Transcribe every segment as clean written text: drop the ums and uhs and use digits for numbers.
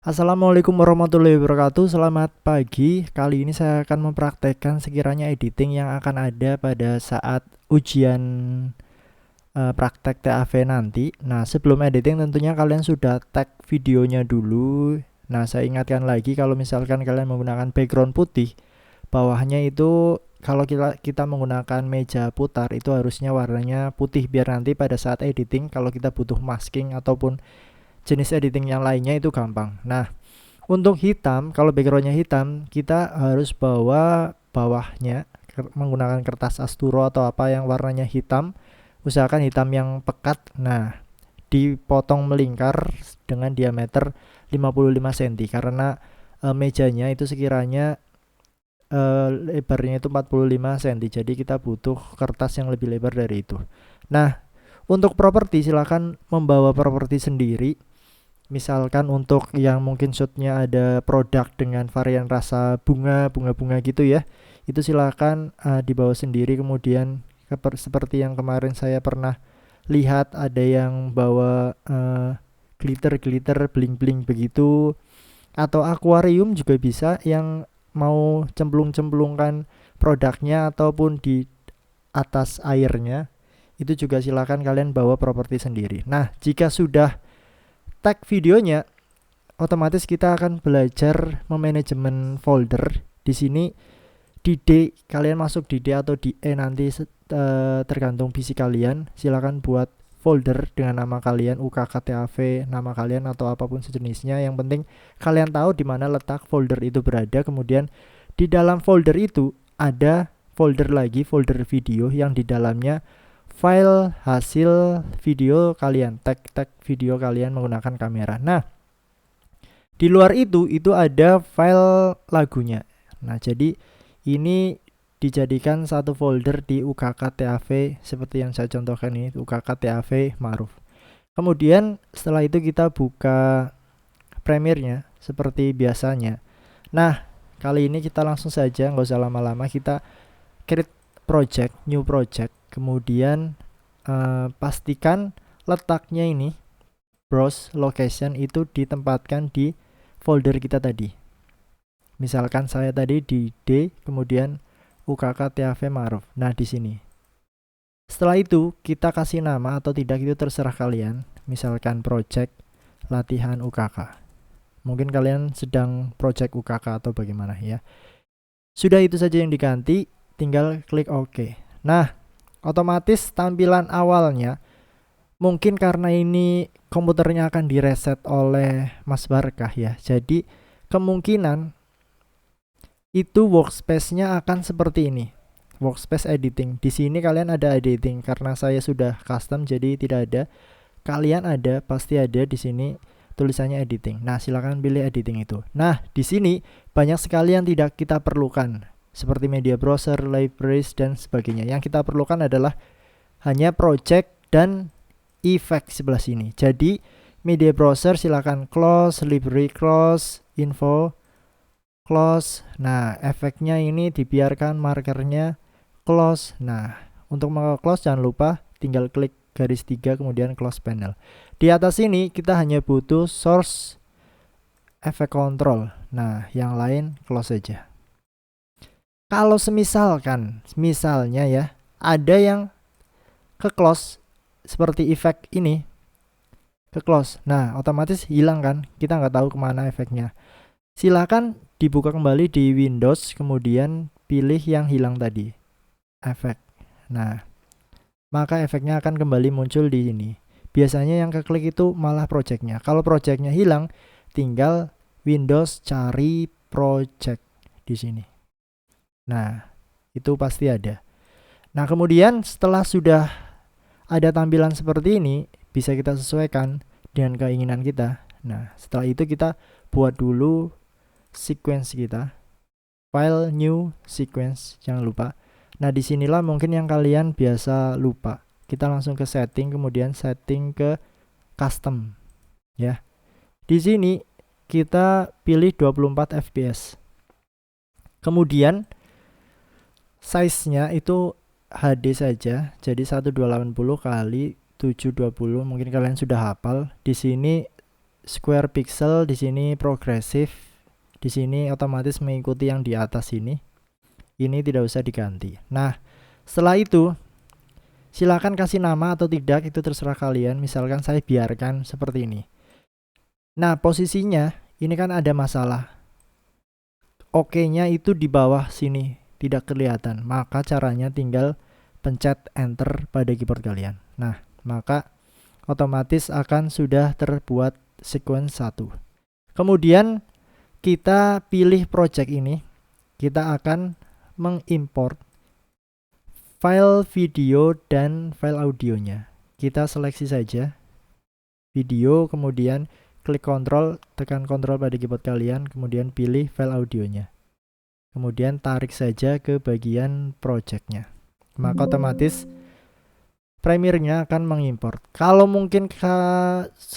Assalamualaikum warahmatullahi wabarakatuh. Selamat pagi. Kali ini saya akan mempraktekkan sekiranya editing yang akan ada pada saat ujian praktek TAV nanti. Nah, sebelum editing tentunya kalian sudah tag videonya dulu. Nah, saya ingatkan lagi kalau misalkan kalian menggunakan background putih, bawahnya itu kalau kita menggunakan meja putar itu harusnya warnanya putih biar nanti pada saat editing kalau kita butuh masking ataupun jenis editing yang lainnya itu gampang. Nah, untuk hitam, kalau backgroundnya hitam, kita harus bawa bawahnya menggunakan kertas asturo atau apa yang warnanya hitam. Usahakan hitam yang pekat. Nah, dipotong melingkar dengan diameter 55 cm karena mejanya itu sekiranya lebarnya itu 45 cm. Jadi kita butuh kertas yang lebih lebar dari itu. Nah, untuk properti silakan membawa properti sendiri. Misalkan untuk yang mungkin shootnya ada produk dengan varian rasa bunga gitu ya, itu silakan dibawa sendiri. Kemudian seperti yang kemarin saya pernah lihat ada yang bawa glitter bling bling begitu, atau akuarium juga bisa yang mau cemplung-cemplungkan produknya ataupun di atas airnya, itu juga silakan kalian bawa properti sendiri. Nah, jika sudah tag videonya, otomatis kita akan belajar memanajemen folder. Di sini di D, kalian masuk di D atau di E nanti tergantung PC kalian. Silakan buat folder dengan nama kalian, UKKTAV, nama kalian atau apapun sejenisnya. Yang penting kalian tahu di mana letak folder itu berada. Kemudian di dalam folder itu ada folder lagi, folder video yang di dalamnya file hasil video kalian, tag video kalian menggunakan kamera. Nah, di luar itu ada file lagunya. Nah, jadi ini dijadikan satu folder di UKKTAV seperti yang saya contohkan ini, UKKTAV Ma'ruf. Kemudian setelah itu kita buka Premiere-nya seperti biasanya. Nah, kali ini kita langsung saja, nggak usah lama-lama, kita create project, new project. Kemudian pastikan letaknya ini browse location itu ditempatkan di folder kita tadi. Misalkan saya tadi di D, kemudian UKKTAV Ma'ruf. Nah, di sini. Setelah itu kita kasih nama atau tidak itu terserah kalian. Misalkan project latihan UKK. Mungkin kalian sedang project UKK atau bagaimana ya. Sudah itu saja yang diganti, tinggal klik OK. Nah, otomatis tampilan awalnya mungkin karena ini komputernya akan direset oleh Mas Barkah ya. Jadi kemungkinan itu workspace-nya akan seperti ini. Workspace editing. Di sini kalian ada editing karena saya sudah custom jadi tidak ada. Kalian ada, pasti ada di sini tulisannya editing. Nah, silakan pilih editing itu. Nah, di sini banyak sekali yang tidak kita perlukan seperti media browser, libraries dan sebagainya. Yang kita perlukan adalah hanya project dan effect sebelah sini. Jadi media browser silakan close, library close, info close. Nah, efeknya ini dibiarkan markernya close. Nah, untuk mau close jangan lupa tinggal klik garis 3 kemudian close panel. Di atas ini kita hanya butuh source effect control. Nah, yang lain close saja. Kalau misalnya ya, ada yang ke close seperti efek ini ke close. Nah, otomatis hilang kan? Kita nggak tahu kemana efeknya. Silakan dibuka kembali di Windows, kemudian pilih yang hilang tadi, efek. Nah, maka efeknya akan kembali muncul di sini. Biasanya yang keklik itu malah projectnya. Kalau projectnya hilang, tinggal Windows cari project di sini. Nah, itu pasti ada. Nah, kemudian setelah sudah ada tampilan seperti ini, bisa kita sesuaikan dengan keinginan kita. Nah, setelah itu kita buat dulu sequence kita. File new sequence, jangan lupa. Nah, disinilah mungkin yang kalian biasa lupa. Kita langsung ke setting, kemudian setting ke custom ya. Di sini kita pilih 24 fps. Kemudian size-nya itu HD saja, jadi 1280 kali 720. Mungkin kalian sudah hafal. Di sini square pixel, di sini progresif, di sini otomatis mengikuti yang di atas ini. Ini tidak usah diganti. Nah, setelah itu silakan kasih nama atau tidak, itu terserah kalian. Misalkan saya biarkan seperti ini. Nah, posisinya ini kan ada masalah. Oke-nya itu di bawah sini, tidak kelihatan. Maka caranya tinggal pencet enter pada keyboard kalian. Nah, maka otomatis akan sudah terbuat sequence 1. Kemudian kita pilih project ini. Kita akan mengimport file video dan file audionya. Kita seleksi saja video, kemudian klik Ctrl, tekan Ctrl pada keyboard kalian, kemudian pilih file audionya. Kemudian tarik saja ke bagian projectnya. Maka otomatis Premiere-nya akan mengimport. Kalau mungkin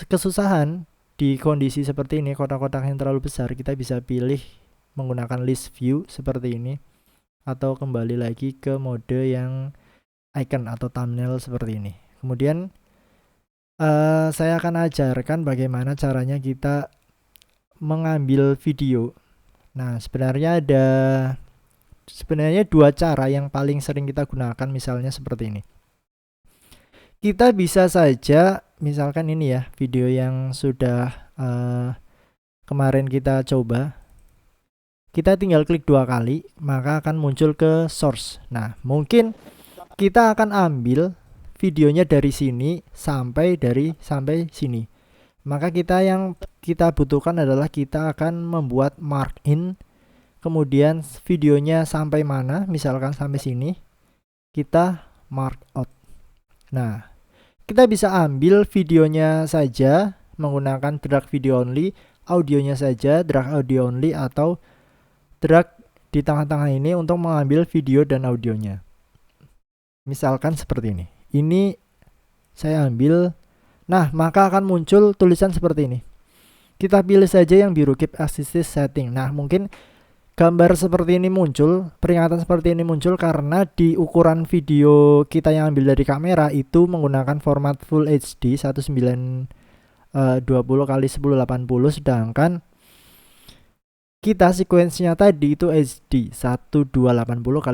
kesusahan di kondisi seperti ini, kotak-kotak yang terlalu besar, kita bisa pilih menggunakan list view seperti ini, atau kembali lagi ke mode yang icon atau thumbnail seperti ini. Kemudian saya akan ajarkan bagaimana caranya kita mengambil video. Nah, sebenarnya ada dua cara yang paling sering kita gunakan, misalnya seperti ini. Kita bisa saja, misalkan ini ya, video yang sudah kemarin kita coba. Kita tinggal klik 2 kali, maka akan muncul ke source. Nah, mungkin kita akan ambil videonya dari sini sampai sini. Maka yang kita butuhkan adalah kita akan membuat mark in, kemudian videonya sampai mana, misalkan sampai sini, kita mark out. Nah, kita bisa ambil videonya saja menggunakan drag video only, audionya saja drag audio only, atau drag di tengah-tengah ini untuk mengambil video dan audionya. Misalkan seperti ini. Ini saya ambil. Nah, maka akan muncul tulisan seperti ini. Kita pilih saja yang biru, keep assisted setting. Nah, mungkin gambar seperti ini muncul, peringatan seperti ini muncul karena di ukuran video kita yang ambil dari kamera itu menggunakan format Full HD 1920 x 1080, sedangkan kita sequence-nya tadi itu HD 1280 x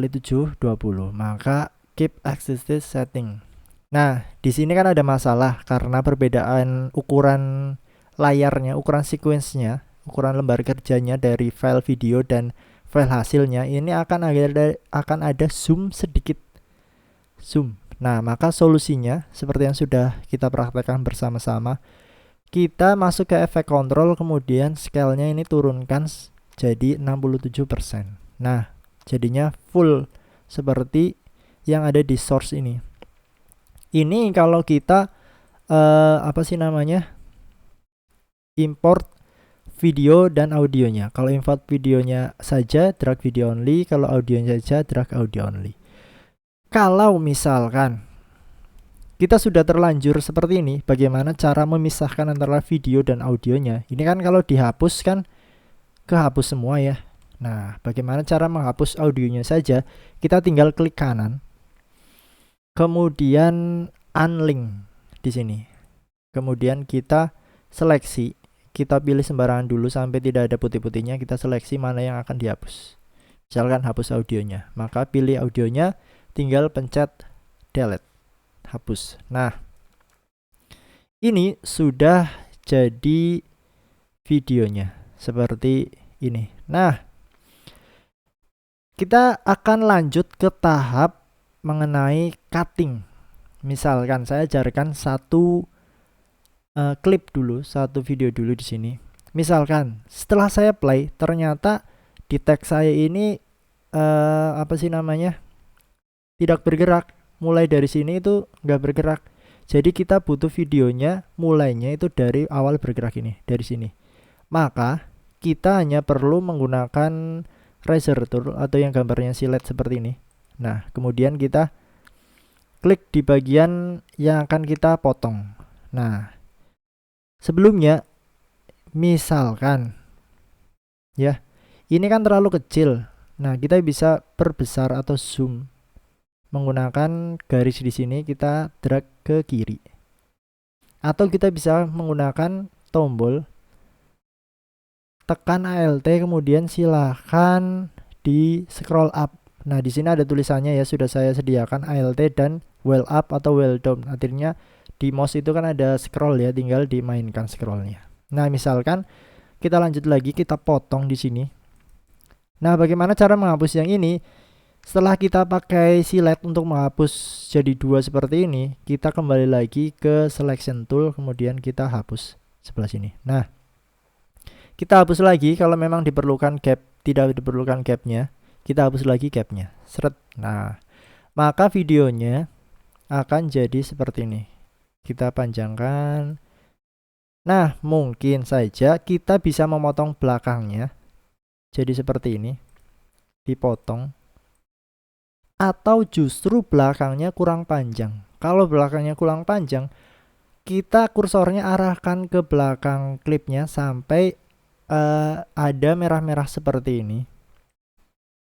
720. Maka keep assisted setting. Nah, di sini kan ada masalah karena perbedaan ukuran layarnya, ukuran sequence-nya, ukuran lembar kerjanya dari file video dan file hasilnya. Ini akan ada zoom sedikit. Zoom. Nah, maka solusinya seperti yang sudah kita praktekkan bersama-sama. Kita masuk ke efek kontrol, kemudian scale-nya ini turunkan jadi 67%. Nah, jadinya full seperti yang ada di source ini. Ini kalau kita import video dan audionya. Kalau import videonya saja drag video only, kalau audionya saja drag audio only. Kalau misalkan kita sudah terlanjur seperti ini, bagaimana cara memisahkan antara video dan audionya? Ini kan kalau dihapus kan kehapus semua ya. Nah, bagaimana cara menghapus audionya saja? Kita tinggal klik kanan, kemudian unlink di sini. Kemudian kita seleksi, kita pilih sembarangan dulu sampai tidak ada putih-putihnya, kita seleksi mana yang akan dihapus. Misalkan hapus audionya, maka pilih audionya, tinggal pencet delete, hapus. Nah, ini sudah jadi videonya seperti ini. Nah, kita akan lanjut ke tahap mengenai cutting. Misalkan saya ajarkan satu klip dulu, satu video dulu di sini. Misalkan setelah saya play, ternyata di tag saya ini tidak bergerak. Mulai dari sini itu nggak bergerak. Jadi kita butuh videonya mulainya itu dari awal bergerak ini, dari sini. Maka kita hanya perlu menggunakan razor tool atau yang gambarnya silet seperti ini. Nah, kemudian kita klik di bagian yang akan kita potong. Nah, sebelumnya misalkan ya, ini kan terlalu kecil. Nah, kita bisa perbesar atau zoom menggunakan garis di sini, kita drag ke kiri. Atau kita bisa menggunakan tombol tekan Alt, kemudian silahkan di scroll up. Nah, di sini ada tulisannya ya, sudah saya sediakan Alt dan while up atau while down. Artinya di mouse itu kan ada scroll ya, tinggal dimainkan scrollnya. Nah, misalkan kita lanjut lagi, kita potong di sini. Nah, bagaimana cara menghapus yang ini? Setelah kita pakai select untuk menghapus jadi dua seperti ini, kita kembali lagi ke selection tool, kemudian kita hapus sebelah sini. Nah, kita hapus lagi kalau memang diperlukan gap, tidak diperlukan gapnya, kita hapus lagi gapnya. Seret. Nah, maka videonya akan jadi seperti ini. Kita panjangkan. Nah, mungkin saja kita bisa memotong belakangnya jadi seperti ini, dipotong. Atau justru belakangnya kurang panjang. Kalau belakangnya kurang panjang, kita kursornya arahkan ke belakang klipnya sampai ada merah-merah seperti ini.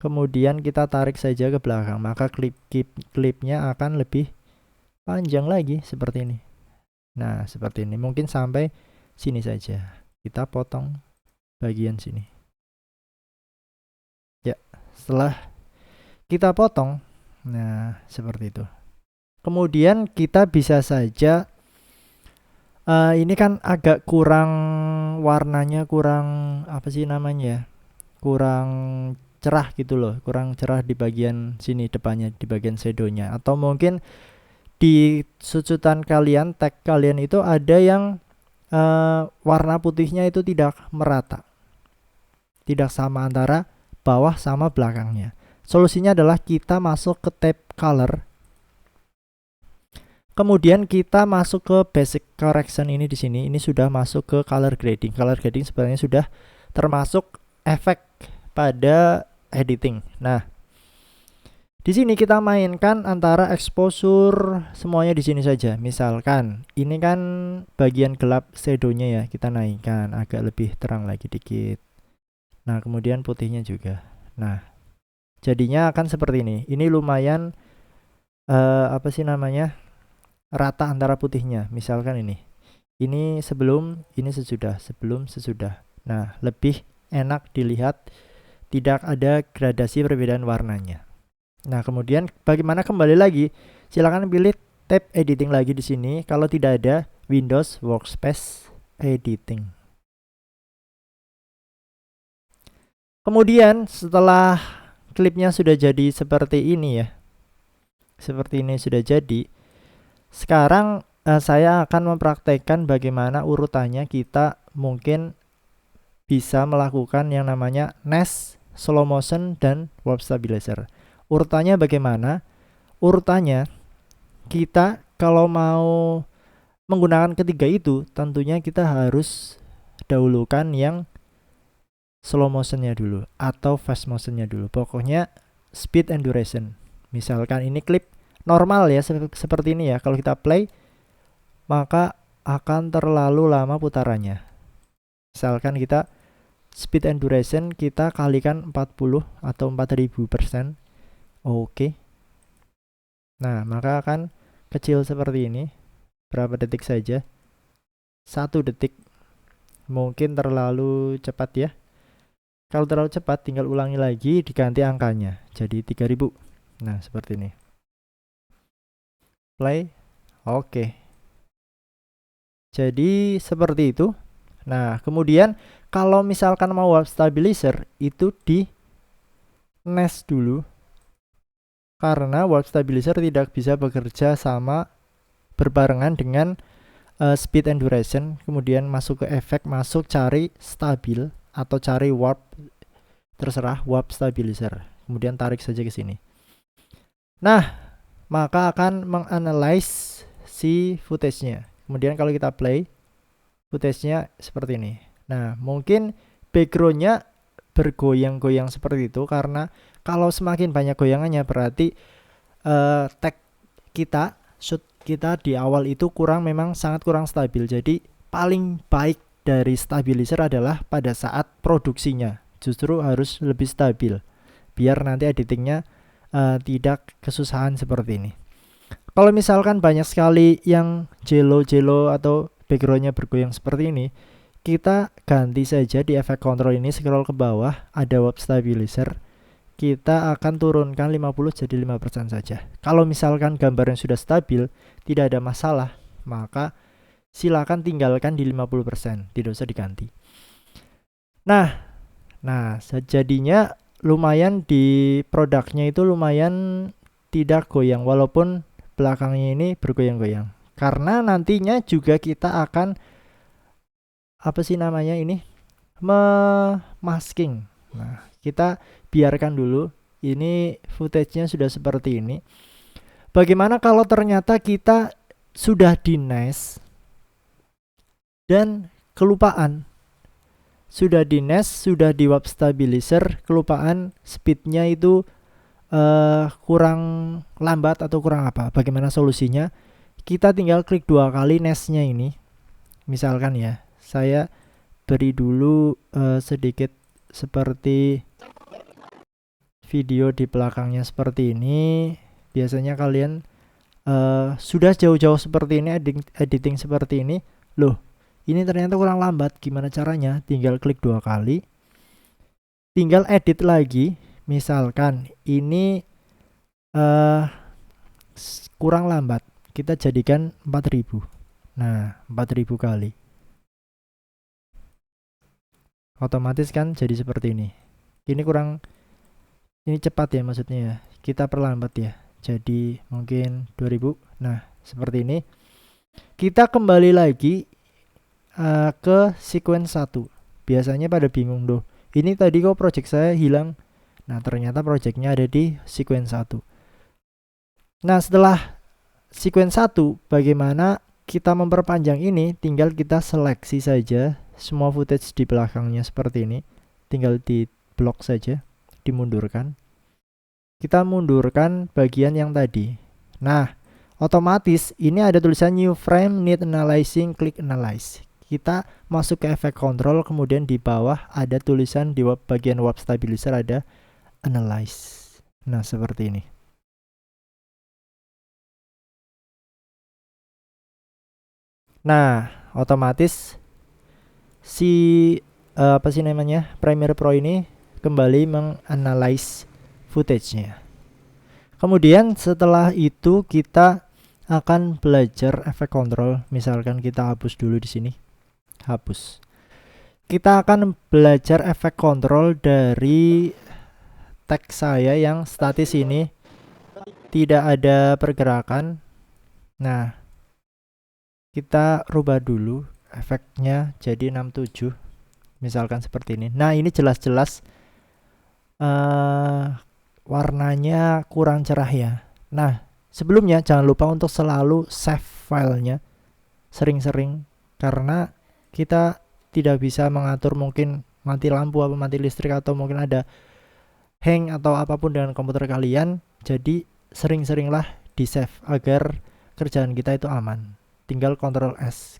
Kemudian kita tarik saja ke belakang, maka klipnya akan lebih panjang lagi seperti ini. Nah, seperti ini. Mungkin sampai sini saja. Kita potong bagian sini. Ya, setelah kita potong, nah seperti itu. Kemudian kita bisa saja ini kan agak kurang warnanya, kurang apa sih namanya, kurang cerah gitu loh, kurang cerah di bagian sini depannya, di bagian shadownya. Atau mungkin di susutan kalian, tag kalian itu ada yang warna putihnya itu tidak merata, tidak sama antara bawah sama belakangnya. Solusinya adalah kita masuk ke tab color. Kemudian kita masuk ke basic correction ini di sini. Ini sudah masuk ke color grading. Color grading sebenarnya sudah termasuk efek pada editing. Nah, di sini kita mainkan antara exposure semuanya di sini saja. Misalkan ini kan bagian gelap shadownya ya, kita naikkan agak lebih terang lagi dikit. Nah, kemudian putihnya juga. Nah, jadinya akan seperti ini. Ini lumayan apa sih namanya, rata antara putihnya. Misalkan ini sebelum, ini sesudah, sebelum, sesudah. Nah, lebih enak dilihat, tidak ada gradasi perbedaan warnanya. Nah, kemudian bagaimana kembali lagi? Silakan pilih tab editing lagi di sini. Kalau tidak ada, Windows Workspace Editing. Kemudian setelah klipnya sudah jadi seperti ini ya, seperti ini sudah jadi. Sekarang saya akan mempraktekkan bagaimana urutannya. Kita mungkin bisa melakukan yang namanya nest, slow motion, dan warp stabilizer. Urutannya bagaimana? Urutannya kita kalau mau menggunakan ketiga itu, tentunya kita harus dahulukan yang slow motionnya dulu atau fast motionnya dulu. Pokoknya speed and duration. Misalkan ini klip normal ya, seperti ini ya. Kalau kita play, maka akan terlalu lama putarannya. Misalkan kita speed and duration kita kalikan 40 atau 4000%. Oke. Nah, maka akan kecil seperti ini. Berapa detik saja? 1 detik. Mungkin terlalu cepat ya. Kalau terlalu cepat, tinggal ulangi lagi, diganti angkanya jadi 3000. Nah, seperti ini. Play. Oke. Jadi seperti itu. Nah, kemudian kalau misalkan mau warp stabilizer itu di nest dulu, karena warp stabilizer tidak bisa bekerja sama berbarengan dengan speed and duration. Kemudian masuk ke efek, masuk cari stabil atau cari warp, terserah, warp stabilizer. Kemudian tarik saja ke sini. Nah, maka akan menganalyze si footage-nya. Kemudian kalau kita play, footage-nya seperti ini. Nah, mungkin background-nya bergoyang-goyang seperti itu, karena kalau semakin banyak goyangannya berarti tag kita, shoot kita di awal itu memang sangat kurang stabil. Jadi paling baik dari stabilizer adalah pada saat produksinya, justru harus lebih stabil biar nanti editingnya tidak kesusahan seperti ini. Kalau misalkan banyak sekali yang jelo atau backgroundnya bergoyang seperti ini, kita ganti saja di efek control ini, scroll ke bawah, ada web stabilizer. Kita akan turunkan 50 jadi 5% saja. Kalau misalkan gambarnya sudah stabil, tidak ada masalah, maka silakan tinggalkan di 50%, tidak usah diganti. Nah, jadinya lumayan di produknya itu lumayan tidak goyang, walaupun belakangnya ini bergoyang-goyang. Karena nantinya juga kita akan masking. Nah, kita biarkan dulu. Ini footage-nya sudah seperti ini. Bagaimana kalau ternyata kita sudah di NAS dan kelupaan? Sudah di NAS, sudah di web stabilizer, kelupaan speednya itu kurang lambat atau kurang apa? Bagaimana solusinya? Kita tinggal klik 2 kali NAS-nya ini. Misalkan ya, saya beri dulu sedikit seperti video di belakangnya seperti ini. Biasanya kalian sudah jauh-jauh seperti ini, editing seperti ini. Loh, ini ternyata kurang lambat. Gimana caranya? Tinggal klik 2 kali, tinggal edit lagi. Misalkan ini kurang lambat, kita jadikan 4000. Nah, 4000 kali. Otomatis kan jadi seperti ini. Ini cepat ya maksudnya ya. Kita perlambat ya. Jadi mungkin 2000. Nah, seperti ini. Kita kembali lagi ke sequence 1. Biasanya pada bingung doh. Ini tadi kok project saya hilang. Nah, ternyata projectnya ada di sequence 1. Nah, setelah sequence 1, bagaimana kita memperpanjang ini? Tinggal kita seleksi saja semua footage di belakangnya seperti ini. Tinggal di blok saja, dimundurkan. Kita mundurkan bagian yang tadi. Nah, otomatis ini ada tulisan new frame need analyzing, klik analyze. Kita masuk ke efek control, kemudian di bawah ada tulisan di bagian web stabilizer ada analyze. Nah, seperti ini. Nah, otomatis si Premiere Pro ini kembali menganalize footage-nya. Kemudian setelah itu kita akan belajar efek control. Misalkan kita hapus dulu di sini. Hapus. Kita akan belajar efek control dari teks saya yang statis ini, tidak ada pergerakan. Nah, kita rubah dulu efeknya jadi 67. Misalkan seperti ini. Nah, ini jelas-jelas warnanya kurang cerah ya. Nah, sebelumnya jangan lupa untuk selalu save filenya sering-sering, karena kita tidak bisa mengatur mungkin mati lampu atau mati listrik atau mungkin ada hang atau apapun dengan komputer kalian. Jadi sering-seringlah di save agar kerjaan kita itu aman. Tinggal Ctrl S.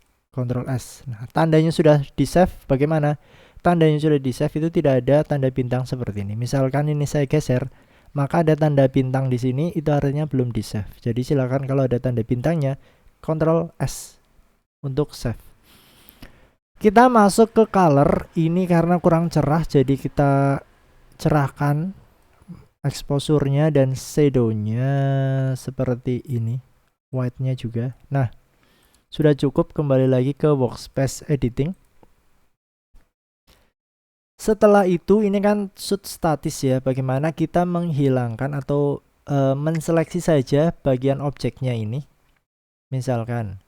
Nah, tandanya sudah di save. Bagaimana? Tandanya sudah di save itu tidak ada tanda bintang seperti ini. Misalkan ini saya geser, maka ada tanda bintang di sini, itu artinya belum di save. Jadi silakan kalau ada tanda bintangnya, Ctrl S untuk save. Kita masuk ke color. Ini karena kurang cerah, jadi kita cerahkan exposure-nya dan shadow-nya seperti ini, white-nya juga. Nah, sudah cukup. Kembali lagi ke workspace editing. Setelah itu ini kan shoot statis ya, bagaimana kita menghilangkan atau menseleksi saja bagian objeknya ini. Misalkan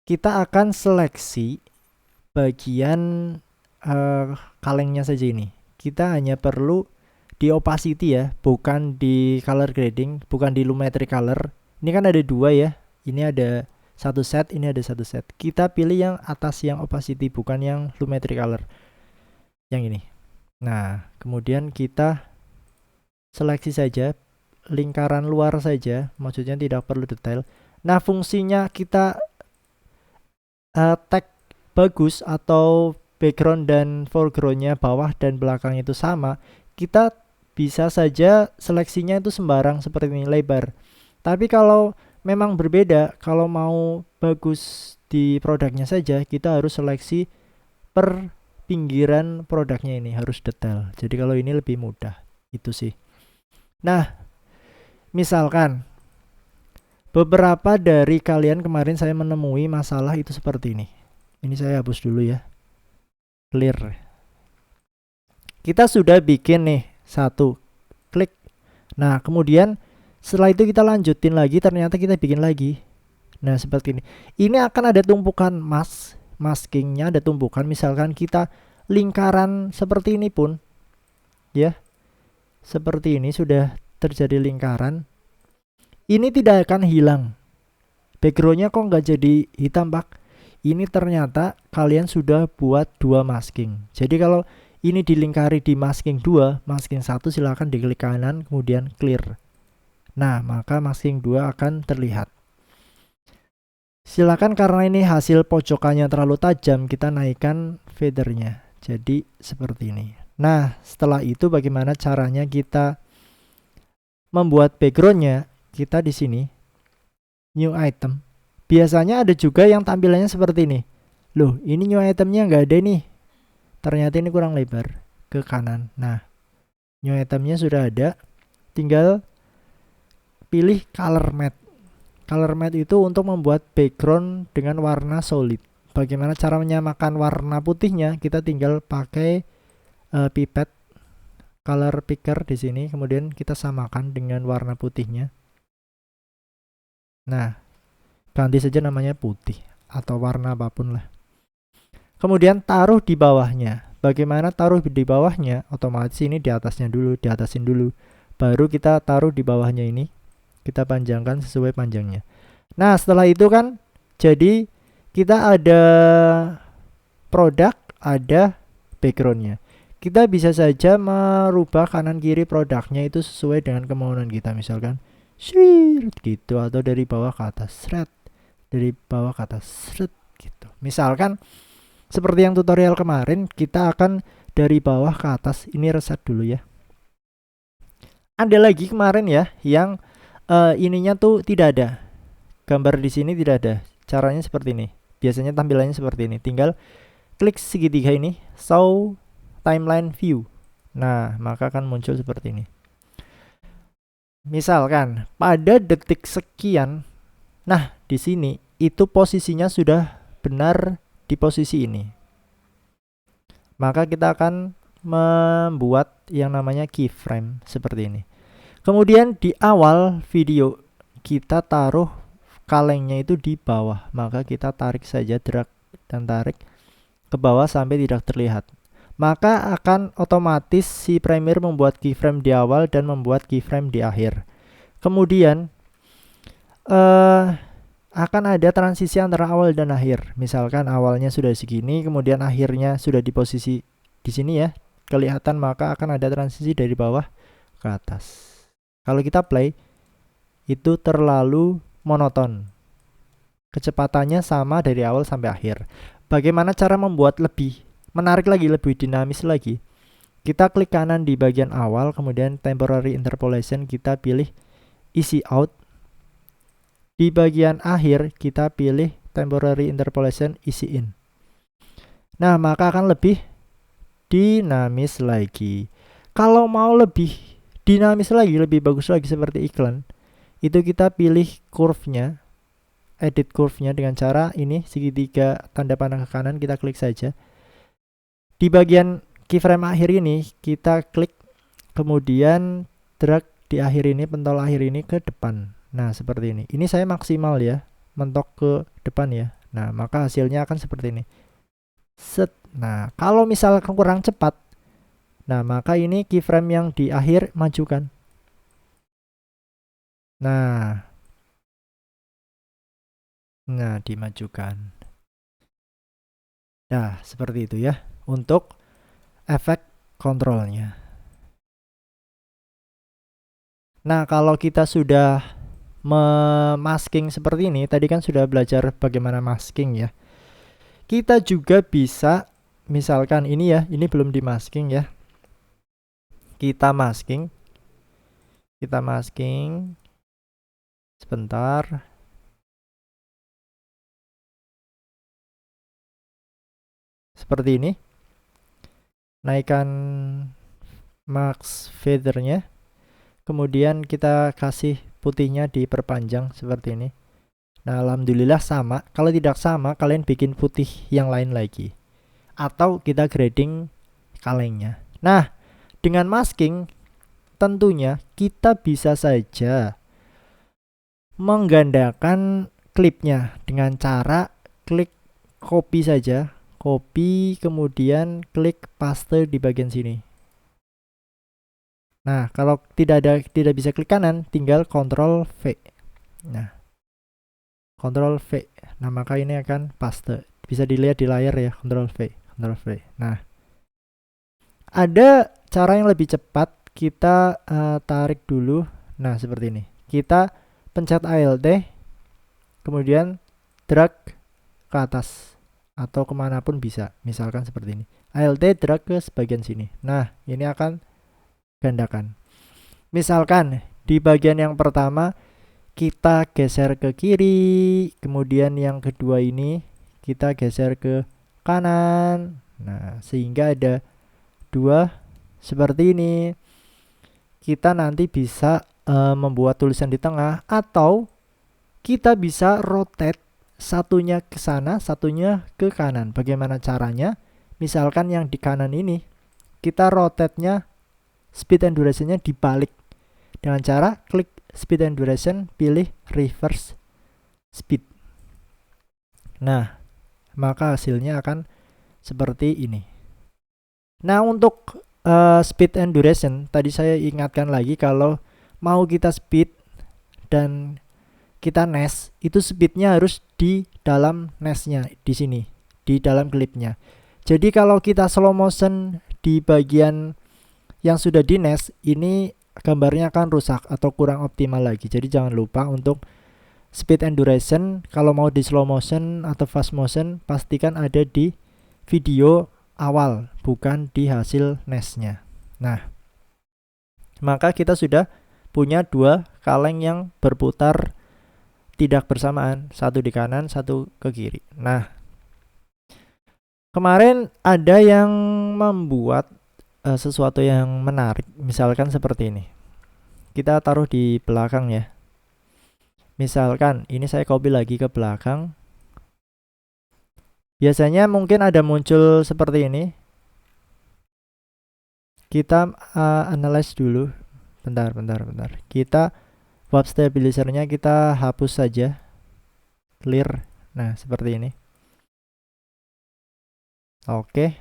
kita akan seleksi bagian kalengnya saja ini. Kita hanya perlu di opacity ya, bukan di color grading, bukan di lumetri color. Ini kan ada 2 ya. Ini ada satu set, ini ada satu set. Kita pilih yang atas yang opacity, bukan yang lumetri color. Yang ini. Nah, kemudian kita seleksi saja lingkaran luar saja, maksudnya tidak perlu detail. Nah, fungsinya kita tag bagus atau background dan foregroundnya, bawah dan belakang itu sama, kita bisa saja seleksinya itu sembarang seperti ini, lebar. Tapi kalau memang berbeda, kalau mau bagus di produknya saja, kita harus seleksi per pinggiran produknya ini harus detail. Jadi kalau ini lebih mudah, itu sih. Nah, misalkan beberapa dari kalian kemarin saya menemui masalah itu seperti ini. Ini saya hapus dulu ya. Clear. Kita sudah bikin nih satu, klik. Nah, kemudian setelah itu kita lanjutin lagi, ternyata kita bikin lagi. Nah, seperti ini. Ini akan ada tumpukan maskingnya ada tumpukan. Misalkan kita lingkaran seperti ini pun, ya, seperti ini sudah terjadi lingkaran. Ini tidak akan hilang. Backgroundnya kok nggak jadi hitam, Pak? Ini ternyata kalian sudah buat 2 masking. Jadi kalau ini dilingkari di masking 2, masking 1 silahkan diklik kanan kemudian clear. Nah, maka masking 2 akan terlihat. Silakan, karena ini hasil pojokannya terlalu tajam, kita naikkan feathernya. Jadi seperti ini. Nah, setelah itu bagaimana caranya kita membuat backgroundnya? Kita di sini new item. Biasanya ada juga yang tampilannya seperti ini. Loh, ini new itemnya nggak ada nih. Ternyata ini kurang lebar ke kanan. Nah, new itemnya sudah ada. Tinggal pilih color matte. Color matte itu untuk membuat background dengan warna solid. Bagaimana cara menyamakan warna putihnya? Kita tinggal pakai pipet color picker di sini, kemudian kita samakan dengan warna putihnya. Nah, ganti saja namanya putih atau warna apapun lah. Kemudian taruh di bawahnya. Bagaimana taruh di bawahnya? Otomatis ini di atasnya dulu, diatasin dulu. Baru kita taruh di bawahnya ini. Kita panjangkan sesuai panjangnya. Nah, setelah itu kan jadi kita ada produk, ada backgroundnya. Kita bisa saja merubah kanan kiri produknya itu sesuai dengan kemauan kita. Misalkan shred gitu, atau dari bawah ke atas shred, dari bawah ke atas shred gitu. Misalkan seperti yang tutorial kemarin, kita akan dari bawah ke atas. Ini reset dulu ya. Ada lagi kemarin ya yang ininya tuh tidak ada. Gambar di sini tidak ada. Caranya seperti ini. Biasanya tampilannya seperti ini. Tinggal klik segitiga ini, show timeline view. Nah, maka akan muncul seperti ini. Misalkan pada detik sekian, nah di sini itu posisinya sudah benar di posisi ini. Maka kita akan membuat yang namanya keyframe seperti ini. Kemudian di awal video kita taruh kalengnya itu di bawah. Maka kita tarik saja, drag dan tarik ke bawah sampai tidak terlihat. Maka akan otomatis si Premiere membuat keyframe di awal dan membuat keyframe di akhir. Kemudian akan ada transisi antara awal dan akhir. Misalkan awalnya sudah segini, kemudian akhirnya sudah di posisi di sini ya, kelihatan, maka akan ada transisi dari bawah ke atas. Kalau kita play, itu terlalu monoton. Kecepatannya sama dari awal sampai akhir. Bagaimana cara membuat lebih menarik lagi, lebih dinamis lagi? Kita klik kanan di bagian awal, kemudian temporary interpolation, kita pilih easy out. Di bagian akhir kita pilih temporary interpolation easy in. Nah, maka akan lebih dinamis lagi. Kalau mau lebih dinamis lagi, lebih bagus lagi seperti iklan, itu kita pilih curve-nya, edit curve-nya dengan cara ini, segitiga tanda panah ke kanan, kita klik saja. Di bagian keyframe akhir ini kita klik, kemudian drag di akhir ini, pentol akhir ini ke depan. Nah, seperti ini. Ini saya maksimal ya, mentok ke depan ya. Nah, maka hasilnya akan seperti ini. Set. Nah, kalau misalkan kurang cepat, nah maka ini keyframe yang di akhir majukan. Nah, dimajukan. Nah, seperti itu ya untuk efek kontrolnya. Nah, kalau kita sudah memasking seperti ini, tadi kan sudah belajar bagaimana masking ya. Kita juga bisa, misalkan ini ya, ini belum di masking ya. Kita masking sebentar. seperti ini. Naikkan max feathernya, kemudian kita kasih putihnya diperpanjang seperti ini. Nah, alhamdulillah sama. Kalau tidak sama, kalian bikin putih yang lain lagi, atau kita grading kalengnya. Nah, dengan masking tentunya kita bisa saja menggandakan klipnya dengan cara klik copy saja, copy, kemudian klik paste di bagian sini. Nah, kalau tidak bisa klik kanan, tinggal Ctrl V. Nah, Ctrl V. Nah, maka ini akan paste. Bisa dilihat di layar ya, Ctrl V, Ctrl V. Nah, ada cara yang lebih cepat. Kita tarik dulu. Nah, seperti ini. Kita pencet Alt, kemudian drag ke atas atau kemanapun bisa. Misalkan seperti ini. Alt drag ke bagian sini. Nah, ini akan gandakan. Misalkan di bagian yang pertama kita geser ke kiri, kemudian yang kedua ini kita geser ke kanan. Nah, sehingga ada dua seperti ini. Kita nanti bisa membuat tulisan di tengah, atau kita bisa rotate satunya ke sana, satunya ke kanan. Bagaimana caranya? Misalkan yang di kanan ini kita rotate-nya, speed and duration-nya dibalik dengan cara klik speed and duration, pilih reverse speed. Nah, maka hasilnya akan seperti ini. Nah, untuk speed and duration tadi saya ingatkan lagi, kalau mau kita speed dan kita nest, itu speednya harus di dalam nestnya, di sini, di dalam klipnya. Jadi kalau kita slow motion di bagian yang sudah di nest, ini gambarnya akan rusak atau kurang optimal lagi. Jadi jangan lupa untuk speed and duration, kalau mau di slow motion atau fast motion, pastikan ada di video awal, bukan di hasil nestnya. Nah, maka kita sudah punya dua kaleng yang berputar tidak bersamaan, satu di kanan, satu ke kiri. Nah, kemarin ada yang membuat sesuatu yang menarik, misalkan seperti ini. Kita taruh di belakang ya. Misalkan ini saya copy lagi ke belakang. Biasanya mungkin ada muncul seperti ini. Kita analyze dulu. Bentar. Kita warp stabilizer-nya kita hapus saja. Clear. Nah, seperti ini. Oke.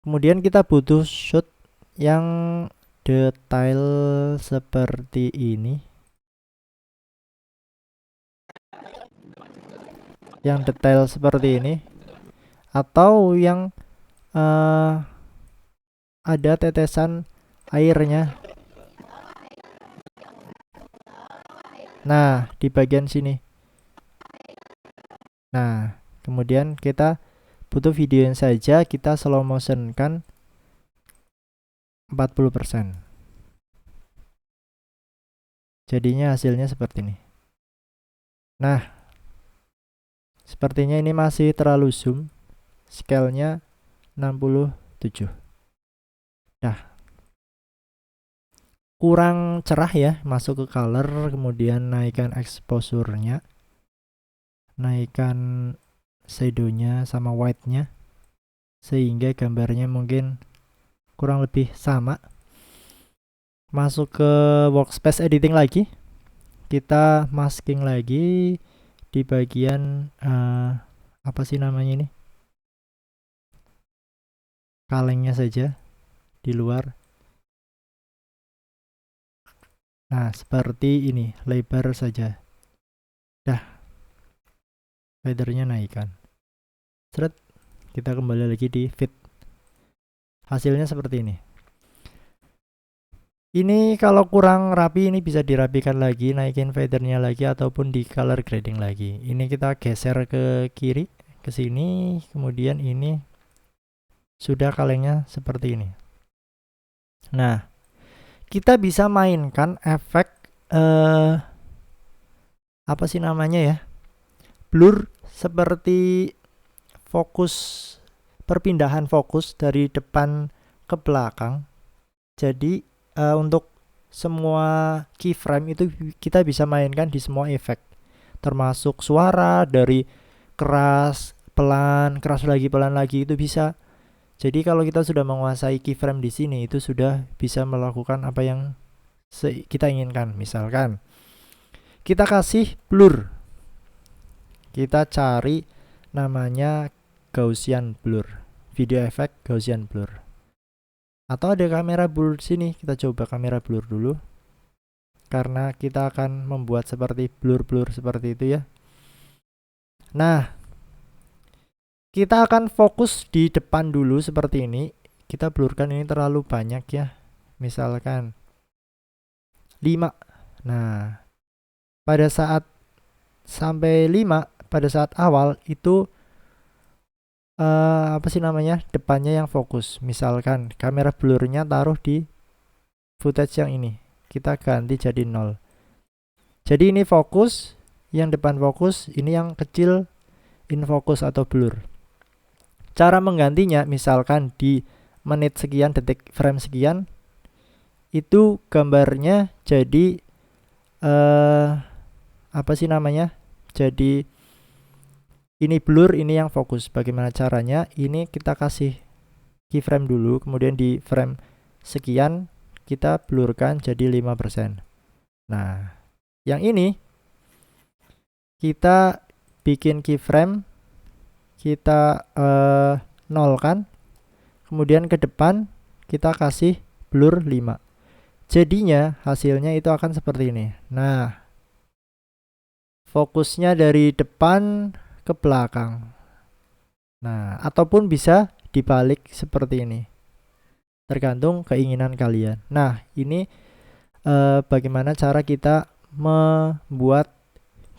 Kemudian kita butuh shoot yang detail seperti ini. Yang detail seperti ini, atau yang ada tetesan airnya. Nah, di bagian sini. Nah, kemudian kita butuh video yang saja, kita slow motion kan 40%. Jadinya hasilnya seperti ini. Nah, sepertinya ini masih terlalu zoom. Scale-nya 67. Nah, kurang cerah ya. Masuk ke color, kemudian naikkan exposure-nya, naikkan shadow-nya sama white-nya, sehingga gambarnya mungkin kurang lebih sama. Masuk ke workspace editing lagi, kita masking lagi di bagian apa sih namanya ini, kalengnya saja di luar. Nah, seperti ini, lebar saja. Dah, feathernya naikkan. Seret, kita kembali lagi di fit. Hasilnya seperti ini. Ini kalau kurang rapi, ini bisa dirapikan lagi, naikin feathernya lagi, ataupun di color grading lagi. Ini kita geser ke kiri, ke sini, kemudian ini sudah kalengnya seperti ini. Nah, kita bisa mainkan efek apa sih namanya ya, blur seperti fokus, perpindahan fokus dari depan ke belakang. Jadi untuk semua keyframe itu kita bisa mainkan di semua efek, termasuk suara dari keras, pelan, keras lagi, pelan lagi, itu bisa. Jadi kalau kita sudah menguasai keyframe di sini, itu sudah bisa melakukan apa yang kita inginkan. Misalkan kita kasih blur, kita cari namanya Gaussian blur, video effect Gaussian blur. Atau ada kamera blur di sini, kita coba kamera blur dulu. Karena kita akan membuat seperti blur-blur seperti itu ya. Nah, kita akan fokus di depan dulu seperti ini. Kita blurkan, ini terlalu banyak ya. Misalkan 5. Nah, pada saat sampai 5, pada saat awal itu apa sih namanya, depannya yang fokus. Misalkan kamera blurnya taruh di footage yang ini, kita ganti jadi 0. Jadi ini fokus, yang depan fokus, ini yang kecil in focus atau blur. Cara menggantinya, misalkan di menit sekian, detik frame sekian, itu gambarnya jadi apa sih namanya, jadi ini blur, ini yang fokus. Bagaimana caranya? Ini kita kasih keyframe dulu, kemudian di frame sekian kita blurkan jadi 5%. Nah, yang ini kita bikin keyframe, kita nolkan, kemudian ke depan kita kasih blur 5. Jadinya hasilnya itu akan seperti ini. Nah, fokusnya dari depan ke belakang. Nah, ataupun bisa dibalik seperti ini, tergantung keinginan kalian. Nah, ini bagaimana cara kita membuat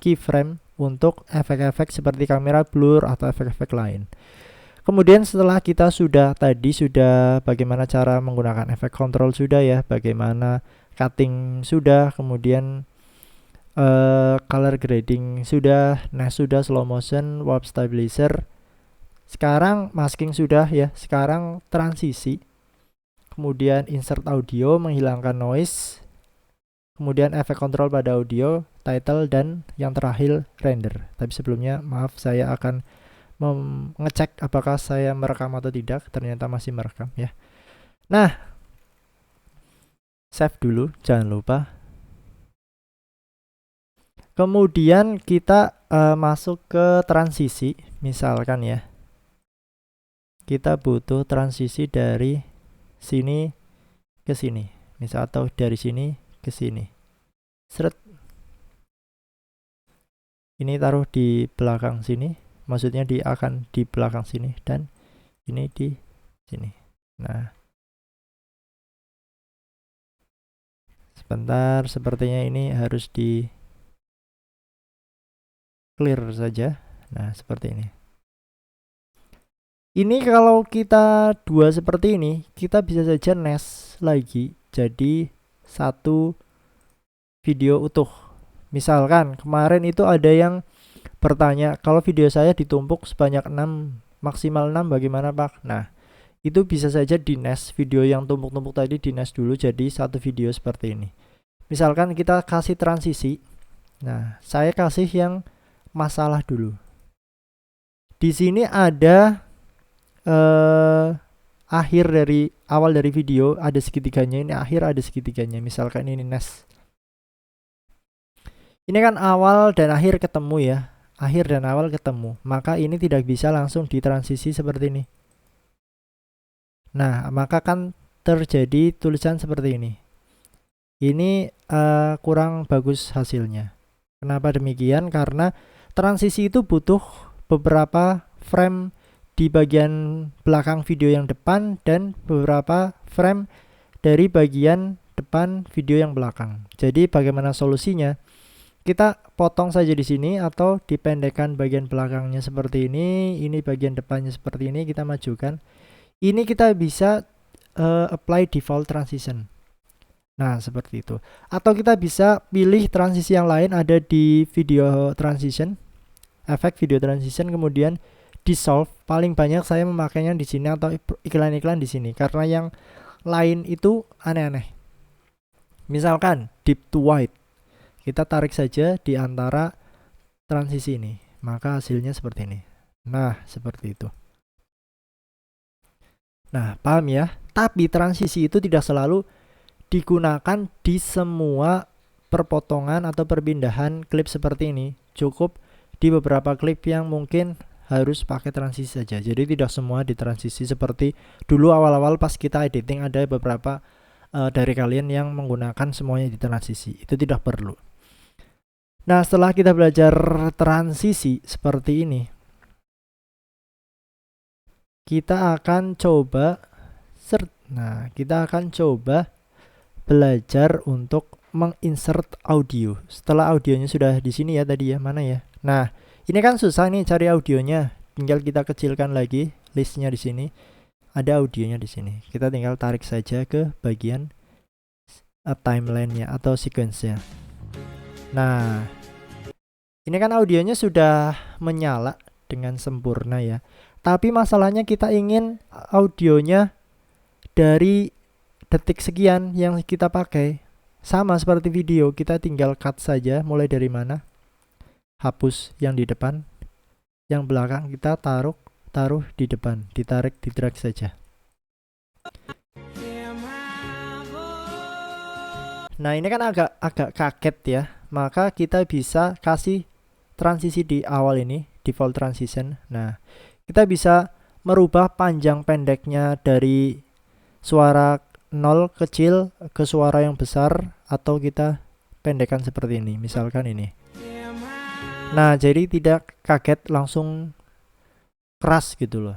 keyframe untuk efek-efek seperti kamera blur atau efek-efek lain. Kemudian setelah kita sudah bagaimana cara menggunakan efek control sudah ya, bagaimana cutting sudah, kemudian color grading sudah, mesh sudah, slow motion, warp stabilizer. Sekarang masking sudah ya, sekarang transisi. Kemudian insert audio, menghilangkan noise. Kemudian efek control pada audio, title, dan yang terakhir render. Tapi sebelumnya maaf, saya akan mengecek apakah saya merekam atau tidak. Ternyata masih merekam ya. Nah, save dulu, jangan lupa. Kemudian kita masuk ke transisi, misalkan ya, kita butuh transisi dari sini ke sini, misal, atau dari sini ke sini. Seret. Ini taruh di belakang sini, maksudnya akan di belakang sini, dan ini di sini. Nah, sebentar, sepertinya ini harus di clear saja. Nah, seperti ini. Ini kalau kita dua seperti ini, kita bisa saja nest lagi jadi satu video utuh. Misalkan kemarin itu ada yang bertanya, kalau video saya ditumpuk sebanyak 6, maksimal 6 bagaimana Pak? Nah, itu bisa saja di nest, video yang tumpuk-tumpuk tadi di nest dulu jadi satu video seperti ini. Misalkan kita kasih transisi. Nah, saya kasih yang masalah dulu. Di sini ada akhir dari awal dari video, ada segitiganya, ini akhir ada segitiganya. Misalkan ini nest. Ini kan awal dan akhir ketemu ya. Akhir dan awal ketemu. Maka ini tidak bisa langsung ditransisi seperti ini. Nah, maka kan terjadi tulisan seperti ini. Ini kurang bagus hasilnya. Kenapa demikian? Karena transisi itu butuh beberapa frame di bagian belakang video yang depan dan beberapa frame dari bagian depan video yang belakang. Jadi bagaimana solusinya? Kita potong saja di sini atau dipendekkan bagian belakangnya seperti ini. Ini bagian depannya seperti ini, kita majukan. Ini kita bisa apply default transition. Nah, seperti itu. Atau kita bisa pilih transisi yang lain, ada di video transition, efek video transition, kemudian dissolve, paling banyak saya memakainya di sini atau iklan-iklan di sini karena yang lain itu aneh-aneh. Misalkan deep to white, kita tarik saja di antara transisi ini, maka hasilnya seperti ini. Nah, seperti itu. Nah, paham ya? Tapi transisi itu tidak selalu digunakan di semua perpotongan atau perpindahan klip seperti ini. Cukup di beberapa klip yang mungkin harus pakai transisi saja. Jadi tidak semua di transisi, seperti dulu awal-awal pas kita editing ada beberapa dari kalian yang menggunakan semuanya di transisi. Itu tidak perlu. Nah, setelah kita belajar transisi seperti ini, kita akan coba belajar untuk menginsert audio. Setelah audionya sudah di sini ya tadi ya, mana ya? Nah, ini kan susah nih cari audionya. Tinggal kita kecilkan lagi listnya di sini. Ada audionya di sini. Kita tinggal tarik saja ke bagian timeline-nya atau sequence-nya. Nah, ini kan audionya sudah menyala dengan sempurna ya. Tapi masalahnya kita ingin audionya dari detik sekian yang kita pakai. Sama seperti video, kita tinggal cut saja mulai dari mana. Hapus yang di depan. Yang belakang kita taruh di depan, ditarik, di-drag saja. Nah, ini kan agak kaget ya. Maka kita bisa kasih transisi di awal ini, default transition. Nah, kita bisa merubah panjang pendeknya dari suara 0 kecil ke suara yang besar, atau kita pendekkan seperti ini, misalkan ini. Nah, jadi tidak kaget langsung keras gitu loh.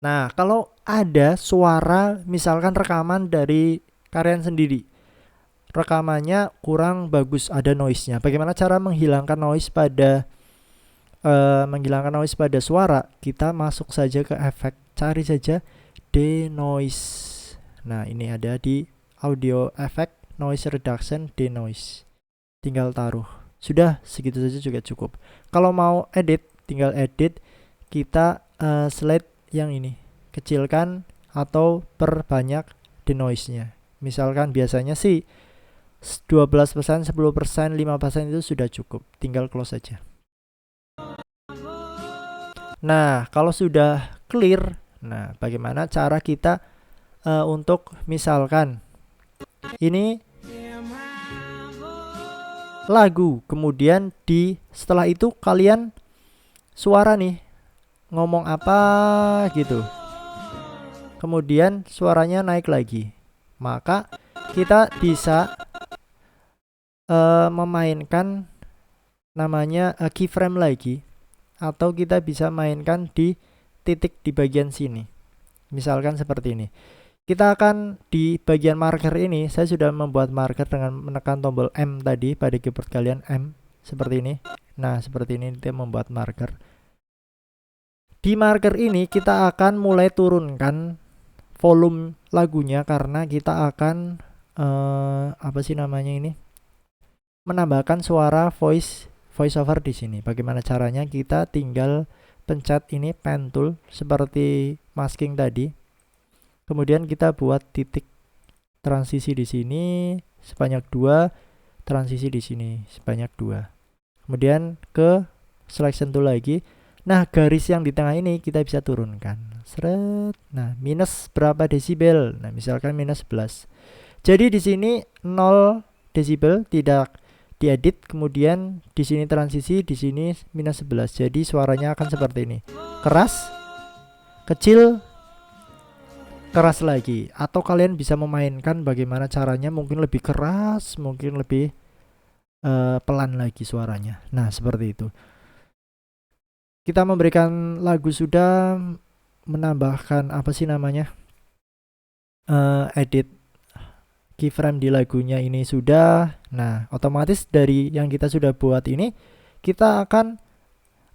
Nah, kalau ada suara misalkan rekaman dari kalian sendiri, rekamannya kurang bagus, ada noise-nya. Bagaimana cara menghilangkan noise pada suara? Kita masuk saja ke efek, cari saja denoise. Nah, ini ada di audio effect, noise reduction, denoise. Tinggal taruh. Sudah, segitu saja juga cukup. Kalau mau edit, tinggal edit. Kita slide yang ini, kecilkan atau perbanyak denoise-nya. Misalkan biasanya sih 12%, 10%, 5% itu sudah cukup. Tinggal close saja. Nah, kalau sudah clear, nah bagaimana cara kita untuk misalkan ini lagu, kemudian setelah itu kalian suara nih ngomong apa gitu, kemudian suaranya naik lagi, maka kita bisa memainkan namanya keyframe lagi, atau kita bisa mainkan di titik di bagian sini. Misalkan seperti ini. Kita akan di bagian marker ini, saya sudah membuat marker dengan menekan tombol M tadi pada keyboard kalian, M seperti ini. Nah, seperti ini kita membuat marker. Di marker ini kita akan mulai turunkan volume lagunya, karena kita akan menambahkan suara voice over di sini. Bagaimana caranya? Kita tinggal pencet ini pen tool seperti masking tadi. Kemudian kita buat titik transisi di sini sebanyak 2, transisi di sini sebanyak 2. Kemudian ke selection tool lagi. Nah, garis yang di tengah ini kita bisa turunkan. Seret. Nah, minus berapa desibel? Nah, misalkan minus 11. Jadi di sini 0 desibel, tidak diedit. Kemudian di sini transisi, di sini minus 11. Jadi suaranya akan seperti ini. Keras, kecil, keras lagi. Atau kalian bisa memainkan bagaimana caranya, mungkin lebih keras, mungkin lebih pelan lagi suaranya. Nah, seperti itu. Kita memberikan lagu sudah, menambahkan edit keyframe di lagunya ini sudah. Nah, otomatis dari yang kita sudah buat ini, kita akan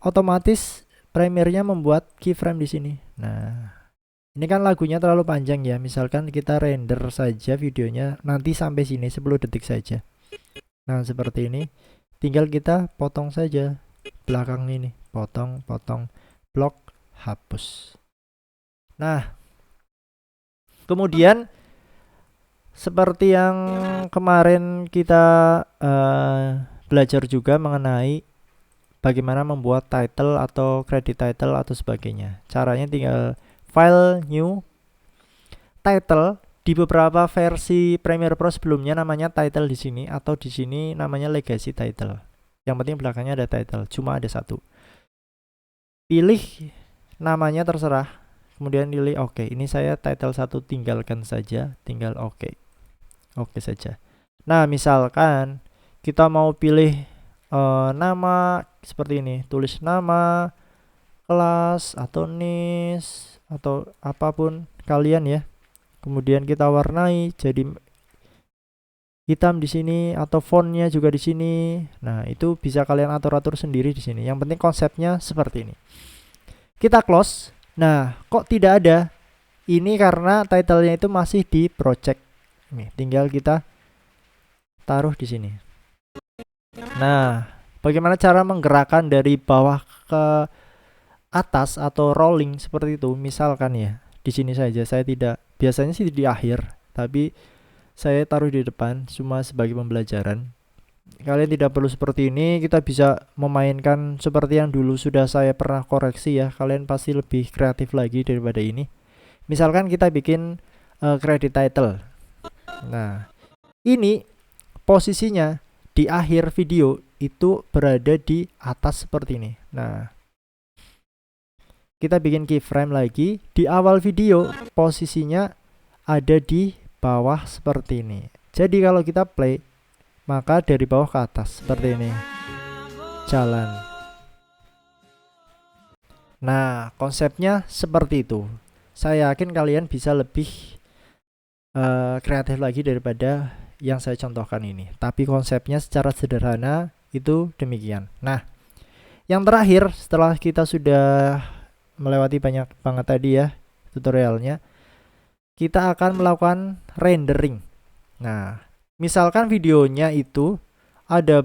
otomatis Premiere-nya membuat keyframe di sini. Nah, ini kan lagunya terlalu panjang ya. Misalkan kita render saja videonya nanti sampai sini 10 detik saja. Nah, seperti ini. Tinggal kita potong saja belakang ini, potong, blok, hapus. Nah, kemudian seperti yang kemarin kita belajar juga mengenai bagaimana membuat title atau credit title atau sebagainya. Caranya tinggal file new title. Di beberapa versi Premiere Pro sebelumnya namanya title di sini, atau di sini namanya legacy title. Yang penting belakangnya ada title, cuma ada satu. Pilih namanya terserah, kemudian pilih oke. Ini saya title 1 tinggalkan saja, tinggal oke. Oke saja. Nah, misalkan kita mau pilih nama seperti ini, tulis nama kelas atau NIS atau apapun kalian ya. Kemudian kita warnai jadi hitam di sini atau fontnya juga di sini. Nah, itu bisa kalian atur-atur sendiri di sini. Yang penting konsepnya seperti ini. Kita close. Nah, kok tidak ada? Ini karena title-nya itu masih di project. Nih, tinggal kita taruh di sini. Nah, bagaimana cara menggerakkan dari bawah ke atas atau rolling seperti itu? Misalkan ya, di sini saja saya tidak, biasanya sih di akhir, tapi saya taruh di depan cuma sebagai pembelajaran. Kalian tidak perlu seperti ini, kita bisa memainkan seperti yang dulu sudah saya pernah koreksi ya. Kalian pasti lebih kreatif lagi daripada ini. Misalkan kita bikin credit title. Nah, ini posisinya di akhir video itu berada di atas seperti ini. Nah, kita bikin keyframe lagi. Di awal video posisinya ada di bawah seperti ini. Jadi kalau kita play, maka dari bawah ke atas seperti ini. Jalan. Nah, konsepnya seperti itu. Saya yakin kalian bisa lebih kreatif lagi daripada yang saya contohkan ini. Tapi konsepnya secara sederhana itu demikian. Nah, yang terakhir setelah kita sudah melewati banyak banget tadi ya tutorialnya, kita akan melakukan rendering. Nah, misalkan videonya itu ada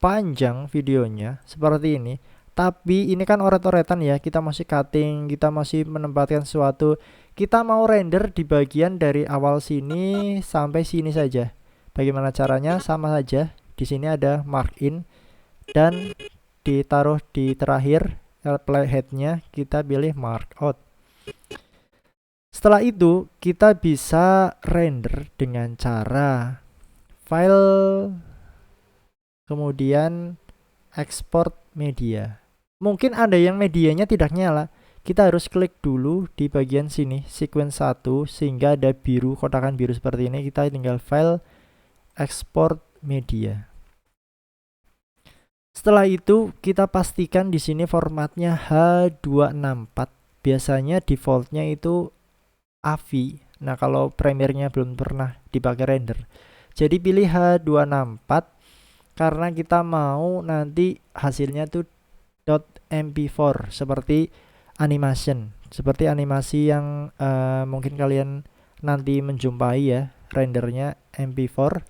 panjang videonya seperti ini, tapi ini kan oret-oretan ya, kita masih cutting, kita masih menempatkan sesuatu. Kita mau render di bagian dari awal sini sampai sini saja. Bagaimana caranya? Sama saja. Di sini ada mark in dan ditaruh di terakhir playheadnya kita pilih mark out. Setelah itu kita bisa render dengan cara file kemudian export media. Mungkin ada yang medianya tidak nyala. Kita harus klik dulu di bagian sini sequence 1 sehingga ada biru, kotakan biru seperti ini. Kita tinggal file export media. Setelah itu kita pastikan di sini formatnya H264. Biasanya defaultnya itu AVI. Nah, kalau Premiere-nya belum pernah dipakai render, jadi pilih H264 karena kita mau nanti hasilnya tuh .mp4 seperti animation, seperti animasi yang mungkin kalian nanti menjumpai ya rendernya mp4.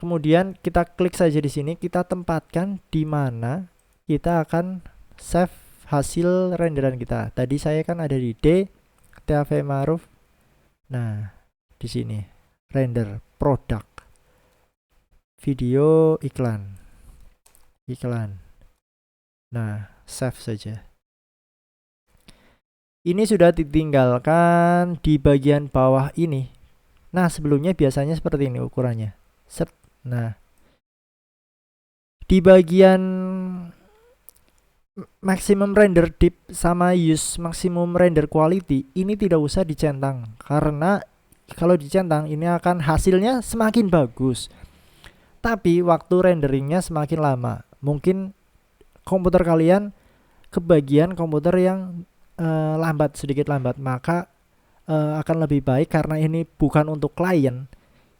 Kemudian kita klik saja di sini, kita tempatkan di mana kita akan save hasil renderan kita. Tadi saya kan ada di D, TAV Maruf. Nah, di sini render produk, video iklan. Nah, save saja. Ini sudah ditinggalkan di bagian bawah ini. Nah, sebelumnya biasanya seperti ini ukurannya. Set. Nah, di bagian maximum render depth sama use maximum render quality ini tidak usah dicentang, karena kalau dicentang ini akan hasilnya semakin bagus, tapi waktu renderingnya semakin lama. Mungkin komputer kalian kebagian komputer yang sedikit lambat, maka akan lebih baik karena ini bukan untuk klien.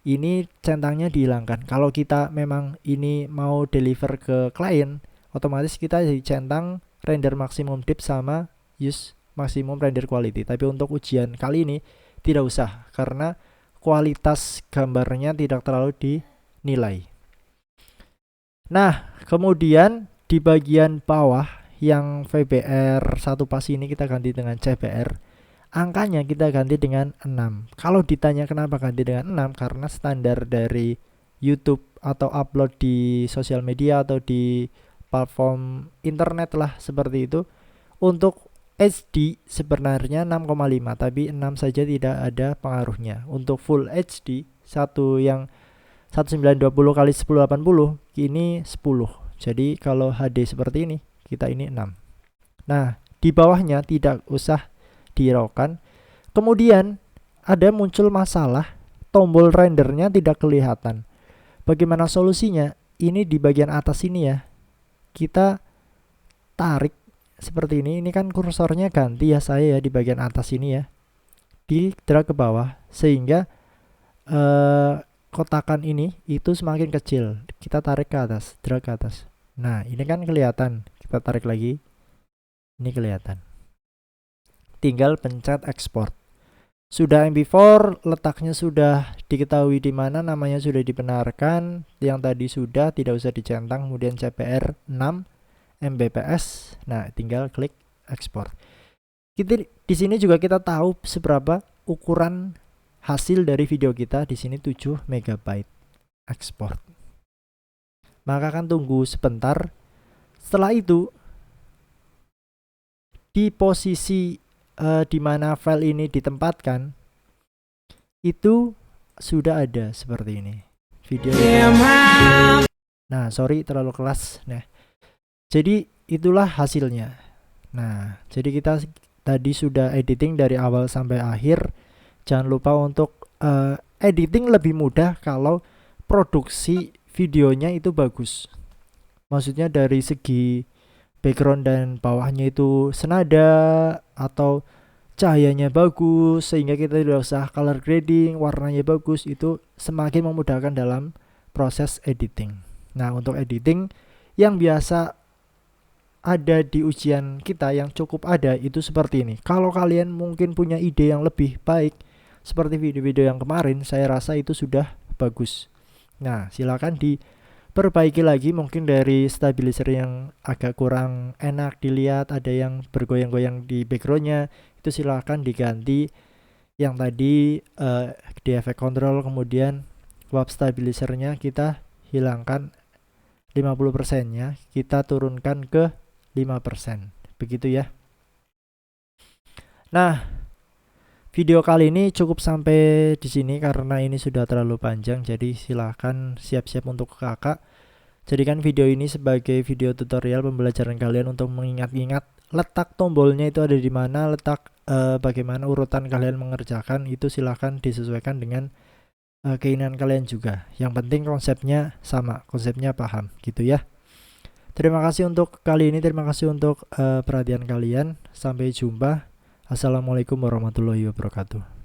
Ini centangnya dihilangkan. Kalau kita memang ini mau deliver ke klien, otomatis kita dicentang render maximum depth sama use maximum render quality. Tapi untuk ujian kali ini tidak usah, karena kualitas gambarnya tidak terlalu nilai. Nah, kemudian di bagian bawah yang VBR 1 pas ini kita ganti dengan CBR. Angkanya kita ganti dengan 6. Kalau ditanya kenapa ganti dengan 6, karena standar dari YouTube atau upload di sosial media atau di platform internet lah seperti itu, untuk HD sebenarnya 6,5, tapi 6 saja tidak ada pengaruhnya. Untuk Full HD yang 1920 kali 1080 ini 10. Jadi kalau HD seperti ini, kita ini 6. Nah, di bawahnya tidak usah dihiraukan. Kemudian ada muncul masalah tombol rendernya tidak kelihatan. Bagaimana solusinya? Ini di bagian atas ini ya. Kita tarik seperti ini. Ini kan kursornya ganti ya saya ya di bagian atas ini ya. Di drag ke bawah sehingga kotakan ini itu semakin kecil. Kita tarik ke atas, drag ke atas. Nah, ini kan kelihatan. Kita tarik lagi. Ini kelihatan. Tinggal pencet export. Sudah MP4, letaknya sudah diketahui di mana, namanya sudah dibenarkan. Yang tadi sudah, tidak usah dicentang. Kemudian CBR 6 Mbps. Nah, tinggal klik export. Di sini juga kita tahu seberapa ukuran hasil dari video kita. Di sini 7 MB export. Maka akan tunggu sebentar. Setelah itu di posisi di mana file ini ditempatkan itu sudah ada seperti ini video. Nah, sorry terlalu keras. Nah, jadi itulah hasilnya. Nah, jadi kita tadi sudah editing dari awal sampai akhir. Jangan lupa untuk editing lebih mudah kalau produksi videonya itu bagus. Maksudnya dari segi background dan bawahnya itu senada atau cahayanya bagus sehingga kita tidak usah color grading, warnanya bagus, itu semakin memudahkan dalam proses editing. Nah, untuk editing yang biasa ada di ujian kita yang cukup ada itu seperti ini. Kalau kalian mungkin punya ide yang lebih baik seperti video-video yang kemarin, saya rasa itu sudah bagus. Nah, silakan diperbaiki lagi, mungkin dari stabilizer yang agak kurang enak dilihat, ada yang bergoyang-goyang di backgroundnya, itu silahkan diganti. Yang tadi di efek control, kemudian warp stabilizernya kita hilangkan 50% nya, kita turunkan ke 5%, begitu ya. Nah, video kali ini cukup sampai di sini karena ini sudah terlalu panjang, jadi silahkan siap-siap untuk kakak. Jadikan video ini sebagai video tutorial pembelajaran kalian untuk mengingat-ingat letak tombolnya itu ada di mana, letak bagaimana urutan kalian mengerjakan itu silahkan disesuaikan dengan keinginan kalian juga. Yang penting konsepnya sama, konsepnya paham gitu ya. Terima kasih untuk kali ini, terima kasih untuk perhatian kalian. Sampai jumpa. Assalamualaikum warahmatullahi wabarakatuh.